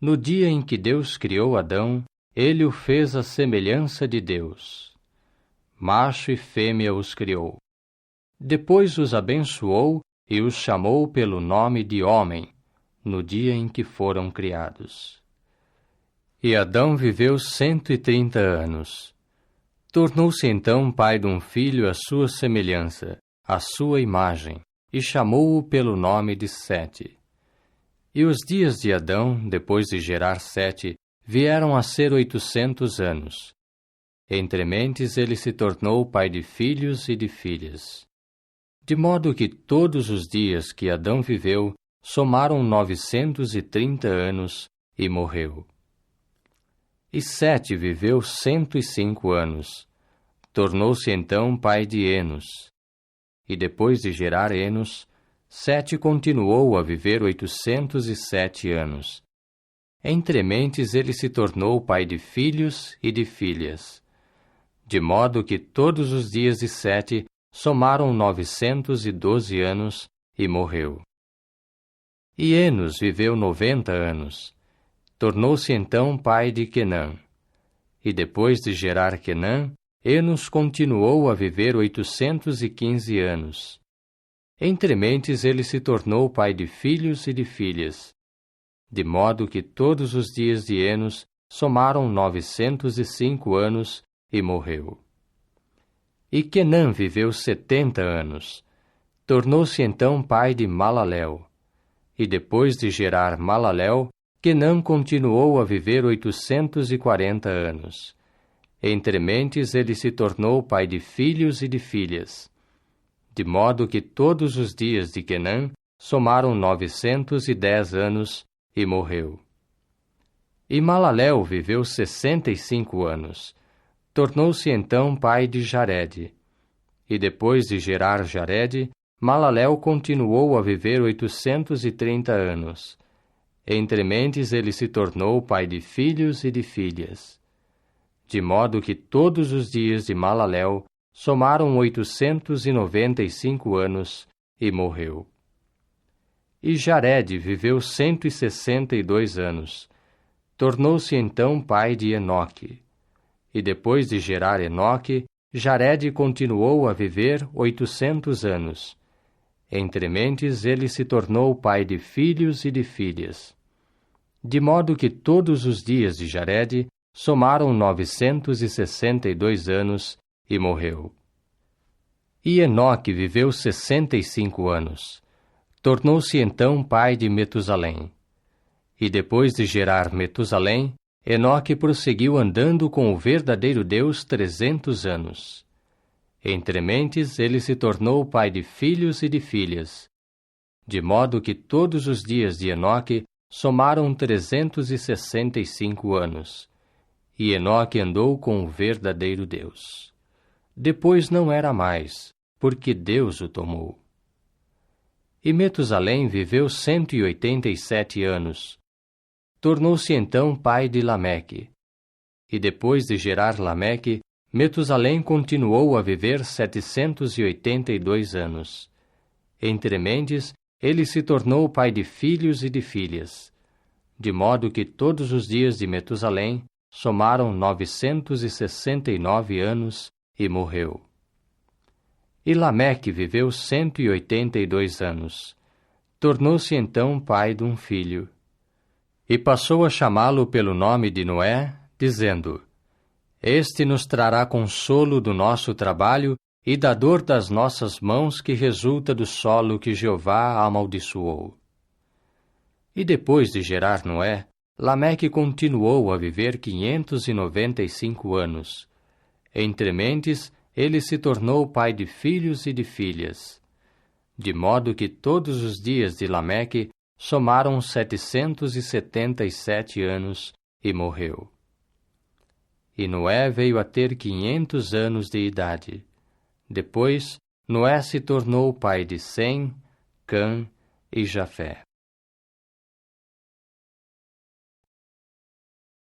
no dia em que Deus criou Adão, ele o fez à semelhança de Deus. Macho e fêmea os criou. Depois os abençoou e os chamou pelo nome de homem, no dia em que foram criados. E Adão viveu 130 anos. Tornou-se então pai de um filho à sua semelhança, à sua imagem, e chamou-o pelo nome de Sete. E os dias de Adão, depois de gerar Sete, vieram a ser 800 anos. Entre mentes ele se tornou pai de filhos e de filhas. De modo que todos os dias que Adão viveu somaram 930 anos e morreu. E Sete viveu 105 anos. Tornou-se então pai de Enos. E depois de gerar Enos, Sete continuou a viver 807 anos. Entre mentes ele se tornou pai de filhos e de filhas. De modo que todos os dias de Sete somaram 912 anos e morreu. E Enos viveu 90 anos. Tornou-se então pai de Quenã. E depois de gerar Quenã, Enos continuou a viver 815 anos. Entre mentes ele se tornou pai de filhos e de filhas. De modo que todos os dias de Enos somaram 905 anos e morreu. E Quenã viveu 70 anos. Tornou-se então pai de Malaléu. E depois de gerar Malaléu, Quenã continuou a viver 840 anos. Entre mentes ele se tornou pai de filhos e de filhas. De modo que todos os dias de Quenã somaram 910 anos e morreu. E Malaléu viveu 65 anos. Tornou-se então pai de Jared. E depois de gerar Jared, Malaléu continuou a viver 830 anos. Entre mentes ele se tornou pai de filhos e de filhas. De modo que todos os dias de Malaléu somaram 895 anos e morreu. E Jared viveu 162 anos. Tornou-se então pai de Enoque. E depois de gerar Enoque, Jared continuou a viver 800 anos. Entre mentes ele se tornou pai de filhos e de filhas. De modo que todos os dias de Jared somaram 962 anos e morreu. E Enoque viveu 65 anos. Tornou-se então pai de Metusalém. E depois de gerar Metusalém, Enoque prosseguiu andando com o verdadeiro Deus 300 anos. Entre mentes ele se tornou pai de filhos e de filhas. De modo que todos os dias de Enoque somaram 365 anos. E Enoque andou com o verdadeiro Deus. Depois não era mais, porque Deus o tomou. E Metusalém viveu 187 anos. Tornou-se então pai de Lameque. E depois de gerar Lameque, Metusalém continuou a viver 782 anos. Entre mentes, ele se tornou pai de filhos e de filhas. De modo que todos os dias de Metusalém somaram 969 anos e morreu. E Lameque viveu 182 anos. Tornou-se então pai de um filho. E passou a chamá-lo pelo nome de Noé, dizendo: Este nos trará consolo do nosso trabalho e da dor das nossas mãos que resulta do solo que Jeová amaldiçoou. E depois de gerar Noé, Lameque continuou a viver 595 anos. Entre mentes, ele se tornou pai de filhos e de filhas. De modo que todos os dias de Lameque somaram 777 anos e morreu. E Noé veio a ter 500 anos de idade. Depois, Noé se tornou pai de Sem, Cã e Jafé.